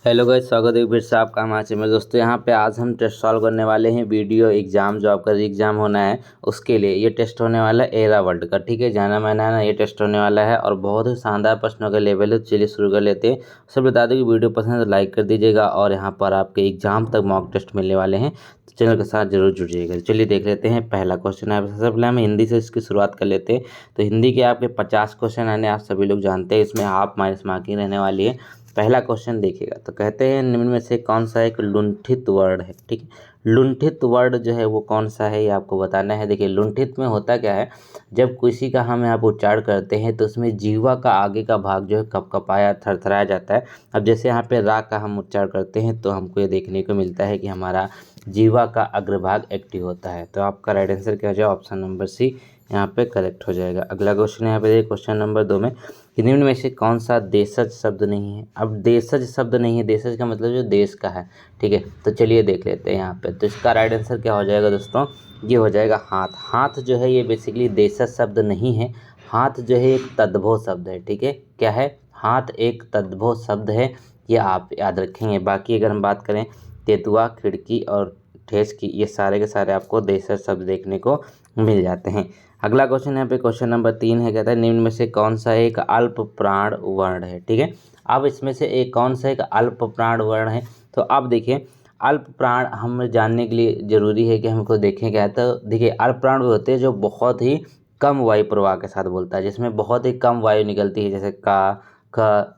Hello guys, स्वागत है फिर से आपका हमारे चैनल में। दोस्तों यहाँ पे आज हम टेस्ट सॉल्व करने वाले हैं वीडियो एग्जाम, जो आपका एग्जाम होना है उसके लिए ये टेस्ट होने वाला है एरा वर्ल्ड का। ठीक है, जाना माना है ना, ये टेस्ट होने वाला है और बहुत ही शानदार प्रश्नों का लेवल है। चलिए शुरू कर लेते हैं। सब बता दूं कि वीडियो पसंद है तो लाइक कर दीजिएगा और यहाँ पर आपके एग्जाम तक मॉक टेस्ट मिलने वाले हैं, तो चैनल के साथ जरूर जुड़िएगा। चलिए देख लेते हैं पहला क्वेश्चन है। सबसे पहले हम हिंदी से इसकी शुरुआत कर लेते हैं। तो हिंदी के आपके 50 क्वेश्चन आने, आप सभी लोग जानते हैं, इसमें हाफ माइनस मार्किंग रहने वाली है। पहला क्वेश्चन देखिएगा, तो कहते हैं निम्न में से कौन सा एक लुंठित वर्ड है। ठीक है, लुंठित वर्ड जो है वो कौन सा है, ये आपको बताना है। देखिए लुंठित में होता क्या है, जब किसी का हम यहाँ पर उच्चारण करते हैं तो उसमें जीवा का आगे का भाग जो है कपकपाया थरथराया जाता है। अब जैसे यहाँ पे रा का हम उच्चारण करते हैं तो हमको ये देखने को मिलता है कि हमारा जीवा का अग्रभाग एक्टिव होता है। तो आपका राइट आंसर क्या हो जाएगा, ऑप्शन नंबर सी यहाँ पे करेक्ट हो जाएगा। अगला क्वेश्चन यहाँ पे देखिए, क्वेश्चन नंबर 2 में कि निम्न में से कौन सा देशज शब्द नहीं है। अब देशज शब्द नहीं है, देशज का मतलब जो देश का है। ठीक है, तो चलिए देख लेते हैं यहाँ पे। तो इसका राइट आंसर क्या हो जाएगा दोस्तों, ये हो जाएगा हाथ। हाथ जो है ये बेसिकली देशज शब्द नहीं है। हाथ जो है एक तद्भव शब्द है। ठीक है, क्या है, हाथ एक तद्भव शब्द है, ये आप याद रखेंगे। बाकी अगर हम बात करें तेतुआ, खिड़की और ठेस की, ये सारे के सारे आपको देशज शब्द देखने को मिल जाते हैं। अगला क्वेश्चन यहाँ पे क्वेश्चन नंबर 3 है, कहता है निम्न में से कौन सा एक अल्प प्राण वर्ण है। ठीक है, अब इसमें से एक कौन सा एक अल्प प्राण वर्ण है। तो अब देखिए अल्प प्राण हम जानने के लिए जरूरी है कि हमको देखें क्या है। तो देखिए अल्प प्राण वो होते हैं जो बहुत ही कम वायु प्रवाह के साथ बोलता है, जिसमें बहुत ही कम वायु निकलती है। जैसे का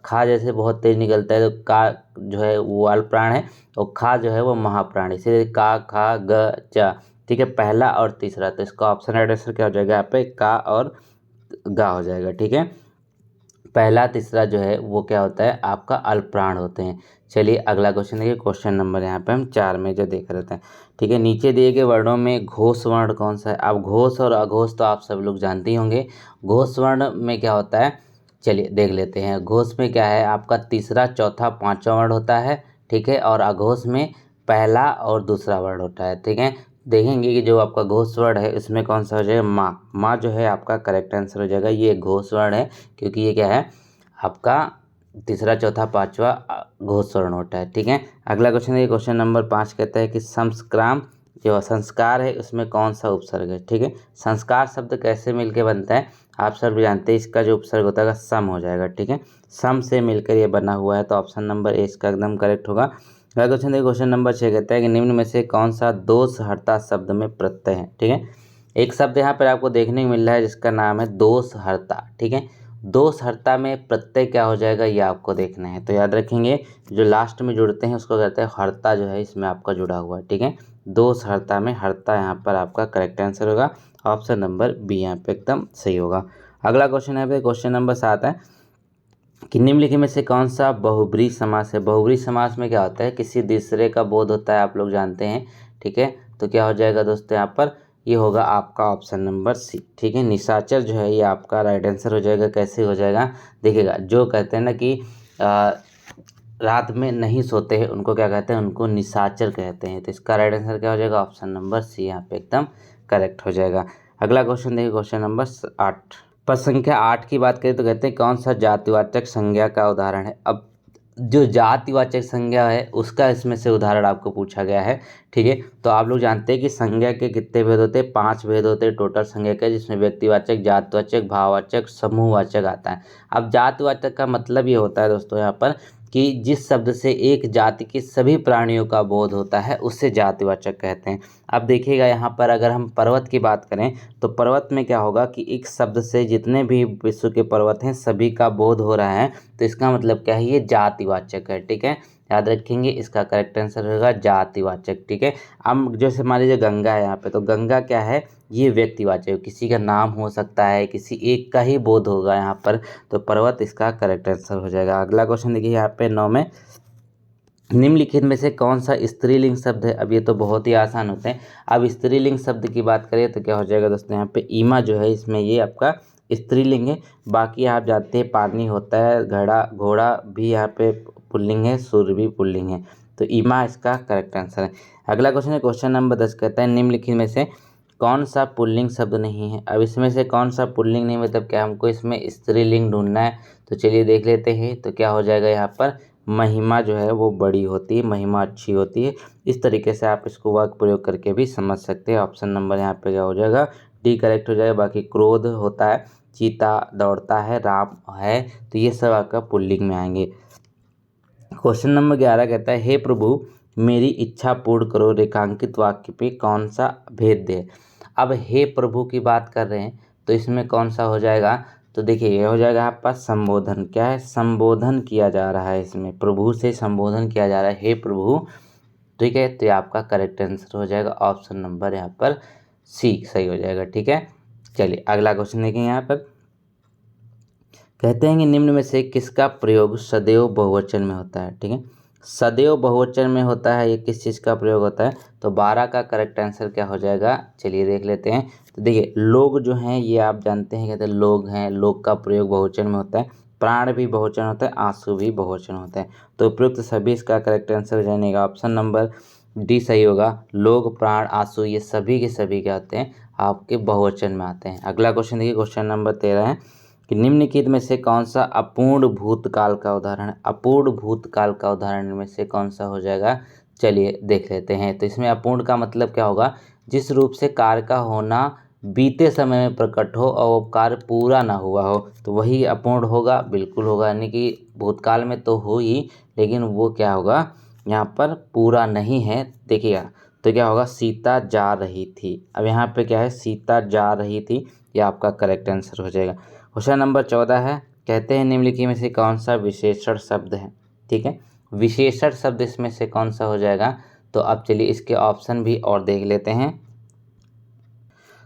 खा जैसे बहुत तेज निकलता है, तो का जो है वो अल्प प्राण है और खा जो है वो महाप्राण है। इसीलिए का, खा, ग, चा। ठीक है, पहला और तीसरा, तो इसका ऑप्शन राइट आंसर क्या हो जाएगा, यहाँ पे का और गा हो जाएगा। ठीक है, पहला तीसरा जो है वो क्या होता है, आपका अल्प प्राण होते हैं। चलिए अगला क्वेश्चन देखिए, क्वेश्चन नंबर यहाँ पे हम 4 में जो देख रहे थे। ठीक है, नीचे दिए गए वर्णों में घोष वर्ण कौन सा है। अब घोष और अघोष तो आप सब लोग जानते ही होंगे। घोष वर्ण में क्या होता है, चलिए देख लेते हैं। घोष में क्या है, आपका तीसरा, चौथा, पांचवा वर्ण होता है। ठीक है, और अघोष में पहला और दूसरा वर्ण होता है। ठीक है, देखेंगे कि जो आपका घोष वर्ण है इसमें कौन सा हो जाएगा, माँ। माँ जो है आपका करेक्ट आंसर हो जाएगा। ये घोष वर्ण है क्योंकि ये क्या है, आपका तीसरा, चौथा, पांचवा घोष वर्ण होता है। ठीक है, अगला क्वेश्चन है, क्वेश्चन नंबर 5 कहता है कि संस्क्राम जो संस्कार है उसमें कौन सा उपसर्ग है। ठीक है, संस्कार शब्द कैसे मिलके बनता है, आप सब जानते हैं। इसका जो उपसर्ग होता है सम हो जाएगा। ठीक है, सम से मिलकर ये बना हुआ है, तो ऑप्शन नंबर ए इसका एकदम करेक्ट होगा। अगला क्वेश्चन देखिए, क्वेश्चन नंबर 6 कहता है कि निम्न में से कौन सा दोषहर्ता शब्द में प्रत्यय है। ठीक है, एक शब्द यहाँ पर आपको देखने को मिल रहा है जिसका नाम है दोषहर्ता। ठीक है, दोषहर्ता में प्रत्यय क्या हो जाएगा, ये आपको देखना है। तो याद रखेंगे जो लास्ट में जुड़ते हैं उसको कहते हैं हर्ता, जो है इसमें आपका जुड़ा हुआ है। ठीक है, दोषहर्ता में हर्ता यहाँ पर आपका करेक्ट आंसर होगा। ऑप्शन नंबर बी यहाँ पे एकदम सही होगा। अगला क्वेश्चन है, क्वेश्चन नंबर 7 है कि निम्नलिखित में से कौन सा बहुब्रीहि समास है। बहुब्रीहि समास में क्या होता है, किसी दूसरे का बोध होता है, आप लोग जानते हैं। ठीक है, तो क्या हो जाएगा दोस्तों, यहाँ पर ये होगा आपका ऑप्शन नंबर सी। ठीक है, निशाचर जो है ये आपका राइट आंसर हो जाएगा। कैसे हो जाएगा, देखिएगा, जो कहते हैं ना कि रात में नहीं सोते हैं उनको क्या कहते हैं, उनको निशाचर कहते हैं। तो इसका राइट आंसर क्या हो जाएगा, ऑप्शन नंबर सी यहाँ पे एकदम करेक्ट हो जाएगा। अगला क्वेश्चन देखिए, क्वेश्चन नंबर 8 पर संख्या 8 की बात करें तो कहते हैं कौन सा जातिवाचक संज्ञा का उदाहरण है। अब जो जातिवाचक संज्ञा है उसका इसमें से उदाहरण आपको पूछा गया है। ठीक है, तो आप लोग जानते हैं कि संज्ञा के कितने भेद होते हैं, 5 भेद होते हैं टोटल संज्ञा के, जिसमें व्यक्तिवाचक, जातवाचक, भाववाचक, समूहवाचक आता है। अब जातिवाचक का मतलब ये होता है दोस्तों यहाँ पर कि जिस शब्द से एक जाति के सभी प्राणियों का बोध होता है उसे जातिवाचक कहते हैं। अब देखिएगा यहाँ पर अगर हम पर्वत की बात करें तो पर्वत में क्या होगा कि एक शब्द से जितने भी विश्व के पर्वत हैं सभी का बोध हो रहा है, तो इसका मतलब क्या है, ये जातिवाचक है। ठीक है, याद रखेंगे, इसका करेक्ट आंसर होगा जातिवाचक। ठीक है, अब जैसे मान लीजिए गंगा है यहाँ पे, तो गंगा क्या है, ये व्यक्तिवाचक है, किसी का नाम हो सकता है, किसी एक का ही बोध होगा यहाँ पर, तो पर्वत इसका करेक्ट आंसर हो जाएगा। अगला क्वेश्चन देखिए यहाँ पे 9 में, निम्नलिखित में से कौन सा स्त्रीलिंग शब्द है। अब ये तो बहुत ही आसान होते हैं। अब स्त्रीलिंग शब्द की बात करें तो क्या हो जाएगा दोस्तों, यहाँ पे ईमा जो है इसमें ये आपका स्त्रीलिंग है। बाकी आप जानते हैं पानी होता है, घड़ा, घोड़ा भी यहाँ पे पुल्लिंग है, सूर्य भी पुल्लिंग है, तो ईमा इसका करेक्ट आंसर है। अगला क्वेश्चन है, क्वेश्चन नंबर 10 कहता है निम्नलिखित में से कौन सा पुल्लिंग शब्द नहीं है। अब इसमें से कौन सा पुल्लिंग नहीं, मतलब क्या हमको इसमें स्त्रीलिंग ढूंढना है। तो चलिए देख लेते हैं, तो क्या हो जाएगा यहाँ पर महिमा जो है वो बड़ी होती है, महिमा अच्छी होती है। इस तरीके से आप इसको वाक्य प्रयोग करके भी समझ सकते हैं। ऑप्शन नंबर यहाँ पे क्या हो जाएगा, डी करेक्ट हो जाएगा। बाकी क्रोध होता है, चीता दौड़ता है, राम है, तो ये सब आपका पुल्लिंग में आएंगे। क्वेश्चन नंबर 11 कहता है, हे प्रभु मेरी इच्छा पूर्ण करो, रेखांकित वाक्य पे कौन सा भेद दे। अब हे प्रभु की बात कर रहे हैं तो इसमें कौन सा हो जाएगा, तो देखिए ये हो जाएगा आपका संबोधन। क्या है, संबोधन किया जा रहा है, इसमें प्रभु से संबोधन किया जा रहा है, हे प्रभु। ठीक है, तो ये आपका करेक्ट आंसर हो जाएगा ऑप्शन नंबर यहाँ पर सी सही हो जाएगा। ठीक है, चलिए अगला क्वेश्चन देखेंगे। यहाँ पर कहते हैं कि निम्न में से किसका प्रयोग सदैव बहुवचन में होता है। ठीक है, सदैव बहुवचन में होता है, ये किस चीज़ का प्रयोग होता है, तो 12 का करेक्ट आंसर क्या हो जाएगा, चलिए देख लेते हैं। तो देखिए लोग जो हैं ये आप जानते हैं, कहते हैं लोग हैं, लोग का प्रयोग बहुवचन में होता है, प्राण भी बहुवचन होता है, आंसू भी बहुवचन होता है। तो उपयुक्त सभी इसका करेक्ट आंसर हो जाएगा ऑप्शन नंबर डी सही होगा। लोग, प्राण, आंसू ये सभी के सभी क्या होते हैं, आपके बहुवचन में आते हैं। अगला क्वेश्चन देखिए, क्वेश्चन नंबर 13 है कि निम्नलिखित में से कौन सा अपूर्ण भूतकाल का उदाहरण है। अपूर्ण भूतकाल का उदाहरण में से कौन सा हो जाएगा, चलिए देख लेते हैं। तो इसमें अपूर्ण का मतलब क्या होगा, जिस रूप से कार्य का होना बीते समय में प्रकट हो और वो कार्य पूरा ना हुआ हो, तो वही अपूर्ण होगा, बिल्कुल होगा। यानी कि भूतकाल में तो हो ही, लेकिन वो क्या होगा यहाँ पर पूरा नहीं है। देखिएगा तो क्या होगा, सीता जा रही थी। अब यहाँ पे क्या है, सीता जा रही थी, ये आपका करेक्ट आंसर हो जाएगा। क्वेश्चन नंबर 14 है, कहते हैं निम्नलिखित में से कौन सा विशेषण शब्द है। ठीक है, विशेषण शब्द इसमें से कौन सा हो जाएगा, तो अब चलिए इसके ऑप्शन भी और देख लेते हैं।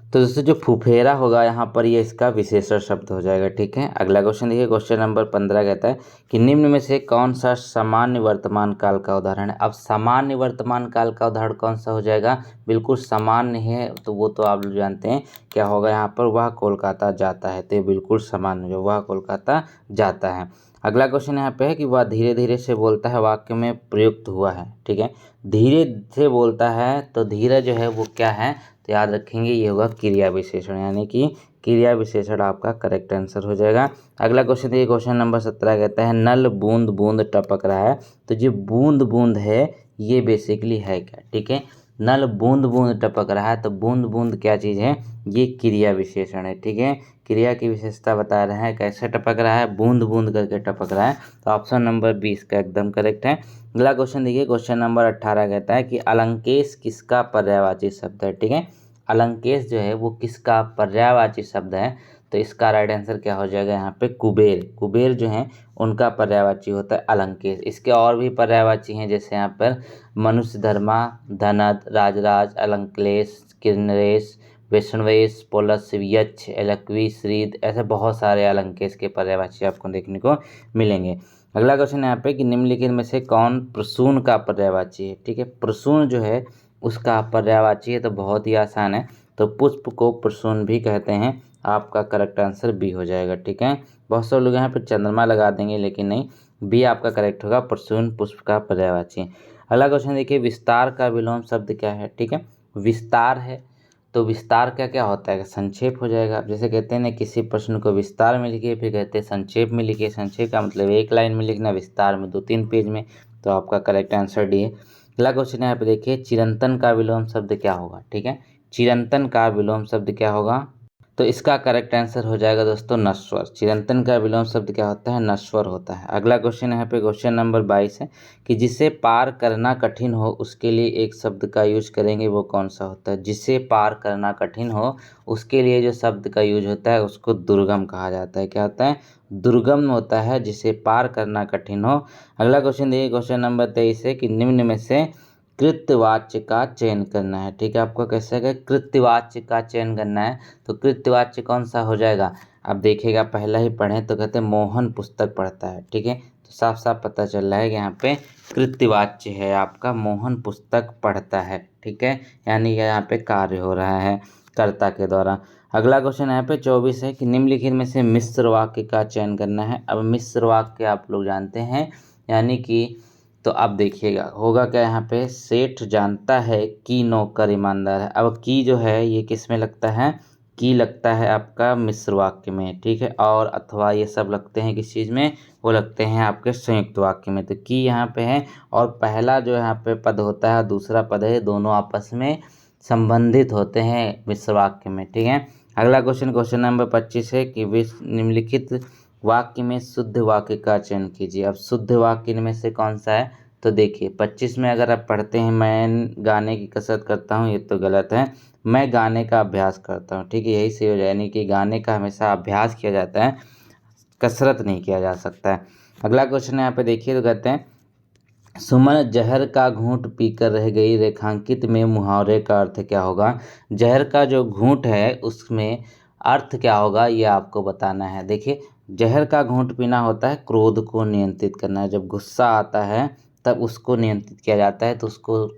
तो दोस्तों जो फुफेरा होगा यहाँ पर ये इसका विशेषण शब्द हो जाएगा। ठीक है, अगला क्वेश्चन देखिए, क्वेश्चन नंबर 15 कहता है कि निम्न में से कौन सा सामान्य वर्तमान काल का उदाहरण है। अब सामान्य वर्तमान काल का उदाहरण कौन सा हो जाएगा, बिल्कुल सामान्य है, तो वो तो आप लोग जानते हैं क्या होगा यहाँ पर, वह कोलकाता जाता है, तो ये बिल्कुल सामान्य, जो वह कोलकाता जाता है। अगला क्वेश्चन यहाँ पे है कि वह धीरे धीरे से बोलता है, वाक्य में प्रयुक्त हुआ है। ठीक है, धीरे से बोलता है तो धीरे जो है वो क्या है, तो याद रखेंगे ये होगा क्रिया विशेषण, यानी कि क्रिया विशेषण आपका करेक्ट आंसर हो जाएगा। अगला क्वेश्चन देखिए, क्वेश्चन नंबर 17 कहता है नल बूंद बूंद टपक रहा है। तो जो बूंद बूंद है ये बेसिकली है क्या, ठीक है, नल बूंद बूंद टपक रहा है, तो बूंद बूंद क्या चीज़ है, ये क्रिया विशेषण है। ठीक है, क्रिया की विशेषता बता रहे हैं, कैसे टपक रहा है, बूंद बूंद करके टपक रहा है, तो ऑप्शन नंबर 20 का एकदम करेक्ट है। अगला क्वेश्चन देखिए, क्वेश्चन नंबर 18 कहता है कि अलंकेश किसका पर्यायवाची शब्द है। ठीक है, अलंकेश जो है वो किसका पर्यायवाची शब्द है, तो इसका राइट आंसर क्या हो जाएगा यहाँ पे, कुबेर। कुबेर जो है उनका पर्यायवाची होता है अलंकेश। इसके और भी पर्यायवाची हैं, जैसे यहाँ पर मनुष्य धर्मा, धनद, राजराज, अलंक्लेश, किन्नरेश, वैष्णवेश, पोलस, यक्ष, एलक्वी, श्रीद, ऐसे बहुत सारे अलंकेश के पर्यायवाची आपको देखने को मिलेंगे। अगला क्वेश्चन यहाँ पे कि निम्नलिखित में से कौन प्रसून का पर्यायवाची है। ठीक है, प्रसून जो है उसका पर्यायवाची है, तो बहुत ही आसान है, तो पुष्प को प्रसून भी कहते हैं, आपका करेक्ट आंसर बी हो जाएगा। ठीक है, बहुत सारे लोग यहाँ पे चंद्रमा लगा देंगे, लेकिन नहीं, बी आपका करेक्ट होगा, प्रसून पुष्प का पर्यायवाची। अगला क्वेश्चन देखिए, विस्तार का विलोम शब्द क्या है। ठीक है, विस्तार है, तो विस्तार का क्या होता है, संक्षेप हो जाएगा। अब जैसे कहते हैं ना, किसी प्रश्न को विस्तार में लिखिए, फिर कहते हैं संक्षेप में लिखिए। संक्षेप का मतलब एक लाइन में लिखना, विस्तार में 2-3 पेज में, तो आपका करेक्ट आंसर डी है। अगला क्वेश्चन यहाँ पे देखिए, चिरंतन का विलोम शब्द क्या होगा। ठीक है, चिरंतन का विलोम शब्द क्या होगा, तो इसका करेक्ट आंसर हो जाएगा दोस्तों नश्वर। चिरंतन का विलोम शब्द क्या होता है, नश्वर होता है। अगला क्वेश्चन यहाँ पे क्वेश्चन नंबर 22 है कि जिसे पार करना कठिन हो उसके लिए एक शब्द का यूज करेंगे, वो कौन सा होता है। जिसे पार करना कठिन हो उसके लिए जो शब्द का यूज होता है उसको दुर्गम कहा जाता है। क्या होता है, दुर्गम होता है, जिसे पार करना कठिन हो। अगला क्वेश्चन देखिए, क्वेश्चन नंबर 23 है कि निम्न में से कृत्यवाच्य का चयन करना है। ठीक है, आपको कैसे है, कृत्यवाच्य का चयन करना है, तो कृत्यवाच्य कौन सा हो जाएगा, अब देखिएगा, पहला ही पढ़ें तो कहते हैं मोहन पुस्तक पढ़ता है। ठीक है, तो साफ साफ पता चल रहा है कि यहाँ पे कृत्यवाच्य है आपका, मोहन पुस्तक पढ़ता है। ठीक है, यानी कि यहाँ पे कार्य हो रहा है कर्ता के द्वारा। अगला क्वेश्चन यहाँ पे 24 है कि निम्नलिखित में से मिश्र वाक्य का चयन करना है। अब मिश्र वाक्य आप लोग जानते हैं, यानी कि, तो अब देखिएगा होगा क्या यहाँ पे, सेठ जानता है कि नौकर ईमानदार है। अब की जो है ये किस में लगता है, की लगता है आपका मिश्र वाक्य में, ठीक है। और अथवा ये सब लगते हैं किस चीज़ में, वो लगते हैं आपके संयुक्त वाक्य में। तो की यहाँ पे है और पहला जो यहाँ पे पद होता है दूसरा पद है, दोनों आपस में संबंधित होते हैं मिश्र वाक्य में, ठीक है। अगला क्वेश्चन नंबर 25 है कि निम्नलिखित वाक्य में शुद्ध वाक्य का चयन कीजिए। अब शुद्ध वाक्य में से कौन सा है, तो देखिए 25 में अगर आप पढ़ते हैं मैं गाने की कसरत करता हूँ, ये तो गलत है। मैं गाने का अभ्यास करता हूँ, ठीक है, यही सही हो जाए, यानी कि गाने का हमेशा अभ्यास किया जाता है, कसरत नहीं किया जा सकता है। अगला क्वेश्चन यहाँ पे देखिए तो कहते हैं सुमन जहर का घूंट पीकर रह गई, रेखांकित में मुहावरे का अर्थ क्या होगा। जहर का जो घूंट है उसमें अर्थ क्या होगा ये आपको बताना है। देखिए जहर का घूंट पीना होता है क्रोध को नियंत्रित करना है, जब गुस्सा आता है तब उसको नियंत्रित किया जाता है, तो उसको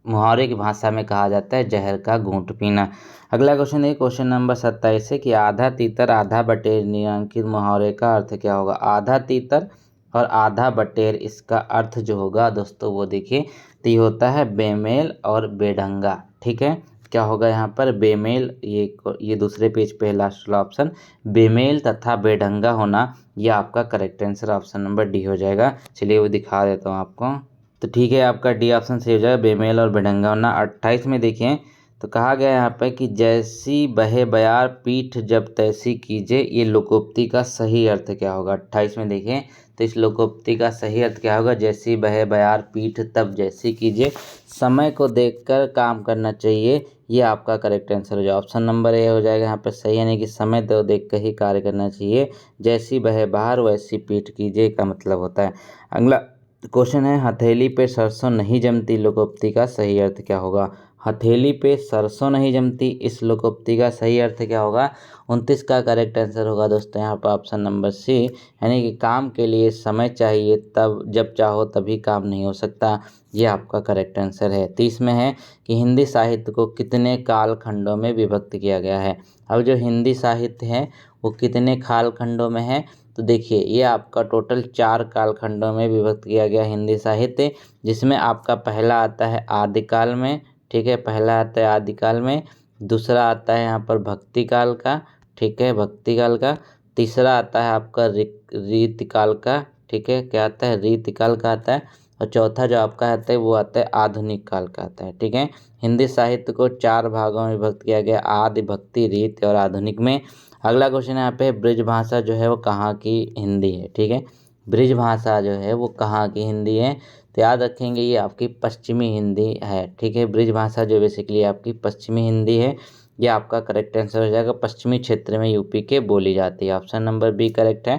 मुहावरे की भाषा में कहा जाता है जहर का घूंट पीना। अगला क्वेश्चन है क्वेश्चन नंबर 27 है कि आधा तीतर आधा बटेर निम्नलिखित मुहावरे का अर्थ क्या होगा। आधा तीतर और आधा बटेर, इसका अर्थ जो होगा दोस्तों वो देखिए तो ये होता है बेमेल और बेढंगा, ठीक है। क्या होगा यहाँ पर बेमेल, ये दूसरे पेज पे लास्ट वाला ऑप्शन बेमेल तथा बेढंगा होना, ये आपका correct answer option number D हो जाएगा। चलिए वो दिखा देता हूँ आपको। तो ठीक है आपका डी ऑप्शन सही हो जाएगा, बेमेल और बेढंगा होना। 28 में देखिए तो कहा गया यहाँ पे कि जैसी बहे बयार पीठ जब तैसी कीजिए, ये लोकोक्ति का सही अर्थ क्या होगा। 28 में देखें तो इस लोकोक्ति का सही अर्थ क्या होगा, जैसी बहे बयार पीठ तब जैसी कीजिए, समय को देखकर काम करना चाहिए, ये आपका करेक्ट आंसर हो जाएगा। ऑप्शन नंबर ए हो जाएगा यहाँ पे सही, यानी कि समय तो देख कर ही कार्य करना चाहिए, जैसी बहे बहार वैसी पीठ कीजिए का मतलब होता है। अगला क्वेश्चन है हथेली पे सरसों नहीं जमती, लोकोक्ति का सही अर्थ क्या होगा। हथेली पे सरसों नहीं जमती, इस लोकोक्ति का सही अर्थ क्या होगा। 29 का करेक्ट आंसर होगा दोस्तों यहाँ पर ऑप्शन नंबर सी, यानी कि काम के लिए समय चाहिए, तब जब चाहो तभी काम नहीं हो सकता, ये आपका करेक्ट आंसर है। 30 में है कि हिंदी साहित्य को कितने कालखंडों में विभक्त किया गया है। अब जो हिंदी साहित्य है वो कितने कालखंडों में है, तो देखिए ये आपका टोटल 4 कालखंडों में विभक्त किया गया हिंदी साहित्य, जिसमें आपका पहला आता है आदिकाल में, ठीक है, पहला आता है आदिकाल में, दूसरा आता है यहाँ पर भक्ति काल का, ठीक है, भक्ति काल का, तीसरा आता है आपका रीतिकाल का, ठीक है, क्या आता है रीतिकाल का आता है, और चौथा जो आपका आता है वो आता है आधुनिक काल का आता है, ठीक है। हिंदी साहित्य को 4 भागों में विभक्त किया गया, आदि, भक्ति, रीति और आधुनिक में। अगला क्वेश्चन यहाँ पे ब्रज भाषा जो है वो कहाँ की हिंदी है, ठीक है, ब्रज भाषा जो है वो कहाँ की हिंदी है, तो याद रखेंगे ये आपकी पश्चिमी हिंदी है, ठीक है। ब्रज भाषा जो बेसिकली आपकी पश्चिमी हिंदी है, ये आपका करेक्ट आंसर हो जाएगा, पश्चिमी क्षेत्र में यूपी के बोली जाती है, ऑप्शन नंबर बी करेक्ट है।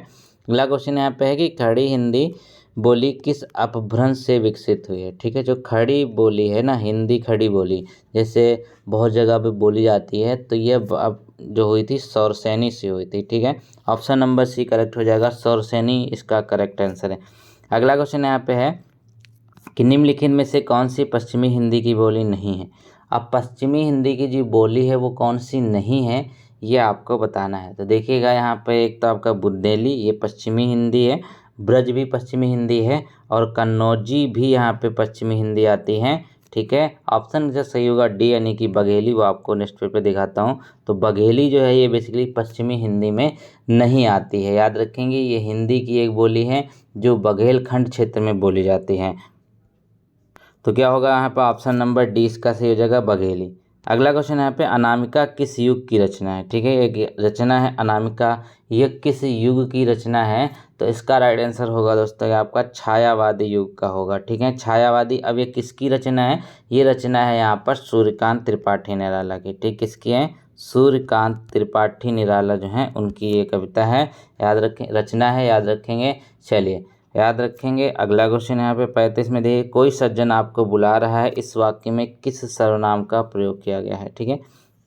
अगला क्वेश्चन यहाँ पे है कि खड़ी हिंदी बोली किस अपभ्रंश से विकसित हुई है, ठीक है। जो खड़ी बोली है ना, हिंदी खड़ी बोली जैसे बहुत जगह पे बोली जाती है, तो ये अब जो हुई थी सौरसेनी से हुई थी, ठीक है। ऑप्शन नंबर सी करेक्ट हो जाएगा, सौरसेनी इसका करेक्ट आंसर है। अगला क्वेश्चन यहाँ पे है कि निम्नलिखित में से कौन सी पश्चिमी हिंदी की बोली नहीं है। अब पश्चिमी हिंदी की जो बोली है वो कौन सी नहीं है ये आपको बताना है। तो देखिएगा यहाँ पे एक तो आपका बुंदेली, ये पश्चिमी हिंदी है, ब्रज भी पश्चिमी हिंदी है, और कन्नौजी भी यहाँ पे पश्चिमी हिंदी आती है, ठीक है। ऑप्शन जो सही होगा डी, यानी कि बघेली, वो आपको नेक्स्ट पेज पे दिखाता हूँ। तो बघेली जो है ये बेसिकली पश्चिमी हिंदी में नहीं आती है, याद रखेंगे ये हिंदी की एक बोली है जो बघेलखंड क्षेत्र में बोली जाती है। तो क्या होगा यहाँ पर ऑप्शन नंबर डी इसका सही हो जाएगा बघेली। अगला क्वेश्चन यहाँ पे अनामिका किस युग की रचना है, ठीक है, एक रचना है अनामिका, ये किस युग की रचना है, तो इसका राइट आंसर होगा दोस्तों ये आपका छायावादी युग का होगा, ठीक है, छायावादी। अब ये किसकी रचना है, ये रचना है यहाँ पर सूर्यकांत त्रिपाठी निराला की, ठीक, किसकी है, सूर्यकांत त्रिपाठी निराला जो है उनकी ये कविता है, याद रखें, रचना है, याद रखेंगे। चलिए याद रखेंगे। अगला क्वेश्चन यहाँ पे 35 में देखिए, कोई सज्जन आपको बुला रहा है, इस वाक्य में किस सर्वनाम का प्रयोग किया गया है, ठीक है,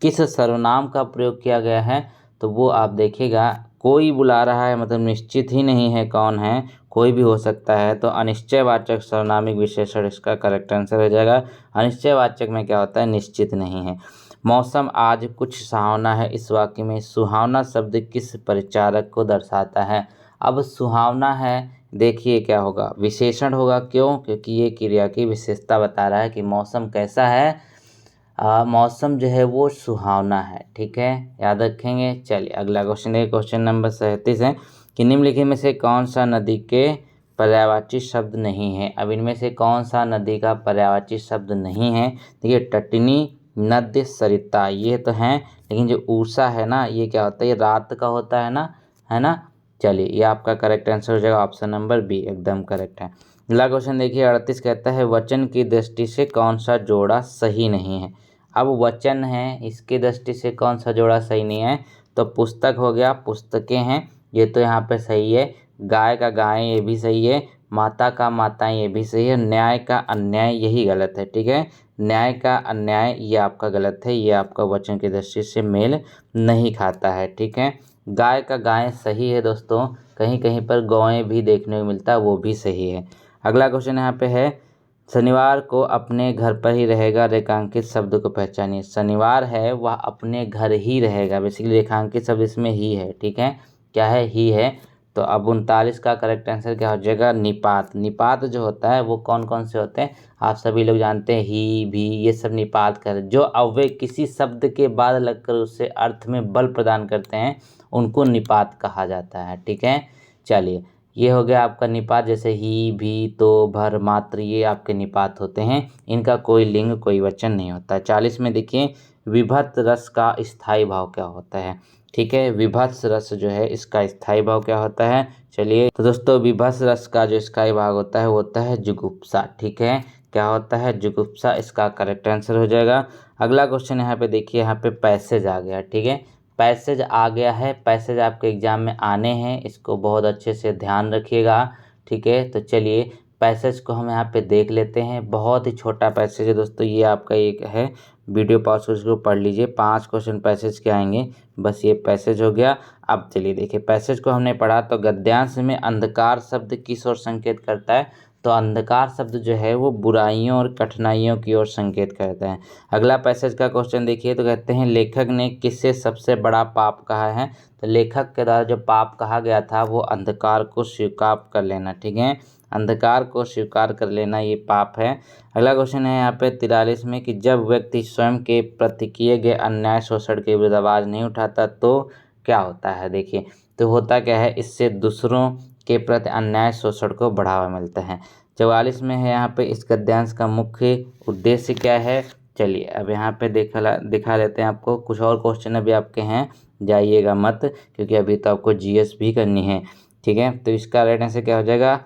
किस सर्वनाम का प्रयोग किया गया है, तो वो आप देखिएगा, कोई बुला रहा है मतलब निश्चित ही नहीं है कौन है, कोई भी हो सकता है, तो अनिश्चयवाचक सर्वनामिक विशेषण इसका करेक्ट आंसर हो जाएगा। अनिश्चयवाचक में क्या होता है, निश्चित नहीं है। मौसम आज कुछ सुहावना है, इस वाक्य में सुहावना शब्द किस परिचारक को दर्शाता है। अब सुहावना है, देखिए क्या होगा, विशेषण होगा, क्यों, क्योंकि ये क्रिया की विशेषता बता रहा है कि मौसम कैसा है, मौसम जो है वो सुहावना है, ठीक है, याद रखेंगे। चलिए अगला क्वेश्चन है, क्वेश्चन नंबर 37 है कि निम्नलिखित में से कौन सा नदी के पर्यायवाची शब्द नहीं है। अब इनमें से कौन सा नदी का पर्यायवाची शब्द नहीं है। देखिए टटनी, नद्य, सरिता ये तो हैं, लेकिन जो ऊषा है ना ये क्या होता है, ये रात का होता है ना, है ना। चलिए ये आपका करेक्ट आंसर हो जाएगा, ऑप्शन नंबर बी एकदम करेक्ट है। अगला क्वेश्चन देखिए 38 कहता है वचन की दृष्टि से कौन सा जोड़ा सही नहीं है। अब वचन है, इसकी दृष्टि से कौन सा जोड़ा सही नहीं है, तो पुस्तक हो गया, पुस्तकें हैं, ये तो यहाँ पे सही है। गाय का गाय ये भी सही है, माता का माताएं ये भी सही है। न्याय का अन्याय यही गलत है, ठीक है, न्याय का अन्याय ये आपका गलत है, ये आपका वचन की दृष्टि से मेल नहीं खाता है, ठीक है। गाय का गाय सही है दोस्तों, कहीं कहीं पर गौएं भी देखने को मिलता है, वो भी सही है। अगला क्वेश्चन यहाँ पे है शनिवार को अपने घर पर ही रहेगा, रेखांकित शब्द को पहचानिए। शनिवार है वह अपने घर ही रहेगा, बेसिकली रेखांकित शब्द इसमें ही है, ठीक है, क्या है, ही है। तो अब 39 का करेक्ट आंसर क्या हो जाएगा, निपात। निपात जो होता है वो कौन कौन से होते हैं, आप सभी लोग जानते हैं, ही भी ये सब निपात कर, जो अव्यय किसी शब्द के बाद लगकर उससे अर्थ में बल प्रदान करते हैं उनको निपात कहा जाता है, ठीक है। चलिए ये हो गया आपका निपात, जैसे ही, भी, तो, भर, मात्र ये आपके निपात होते हैं, इनका कोई लिंग कोई वचन नहीं होता। 40 में देखिए विभक्त रस का स्थायी भाव क्या होता है, ठीक है, विभत्स रस जो है इसका स्थायी भाव क्या होता है। चलिए तो दोस्तों विभत्स रस का जो स्थायी भाव होता है वो होता है जुगुप्सा, ठीक है, क्या होता है, जुगुप्सा, इसका करेक्ट आंसर हो जाएगा। अगला क्वेश्चन यहाँ पे देखिए, यहाँ पे पैसेज आ गया, ठीक है, पैसेज आ गया है, पैसेज आपके एग्जाम में आने हैं, इसको बहुत अच्छे से ध्यान रखिएगा, ठीक है। तो चलिए पैसेज को हम यहाँ पे देख लेते हैं, बहुत ही छोटा पैसेज है दोस्तों, ये आपका एक है, वीडियो पॉज कर इसको पढ़ लीजिए, 5 क्वेश्चन पैसेज के आएंगे, बस ये पैसेज हो गया। अब चलिए देखिए पैसेज को हमने पढ़ा, तो गद्यांश में अंधकार शब्द किस ओर संकेत करता है, तो अंधकार शब्द जो है वो बुराइयों और कठिनाइयों की ओर संकेत करता है। अगला पैसेज का क्वेश्चन देखिए, तो कहते हैं लेखक ने किससे सबसे बड़ा पाप कहा है, तो लेखक के द्वारा जो पाप कहा गया था वो अंधकार को स्वीकार कर लेना, ठीक है, अंधकार को स्वीकार कर लेना ये पाप है। अगला क्वेश्चन है यहाँ पे 43 में कि जब व्यक्ति स्वयं के प्रति किए गए अन्याय शोषण के विरुद्ध आवाज़ नहीं उठाता तो क्या होता है। देखिए तो होता क्या है, इससे दूसरों के प्रति अन्याय शोषण को बढ़ावा मिलता है। 44 में है यहाँ पे इस गद्यांश का मुख्य उद्देश्य क्या है। चलिए अब यहाँ पे दिखा लेते हैं आपको, कुछ और क्वेश्चन अभी आपके हैं, जाइएगा मत, क्योंकि अभी तो आपको जीएस भी करनी है, ठीक है। तो इसका राइट आंसर क्या हो जाएगा,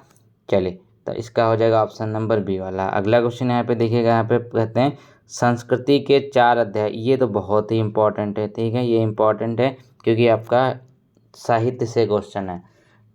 चलिए तो इसका हो जाएगा ऑप्शन नंबर बी वाला। अगला क्वेश्चन यहाँ पे देखिएगा, यहाँ पे कहते हैं संस्कृति के 4 अध्याय, ये तो बहुत ही इंपॉर्टेंट है, ठीक है, ये इंपॉर्टेंट है क्योंकि आपका साहित्य से क्वेश्चन है।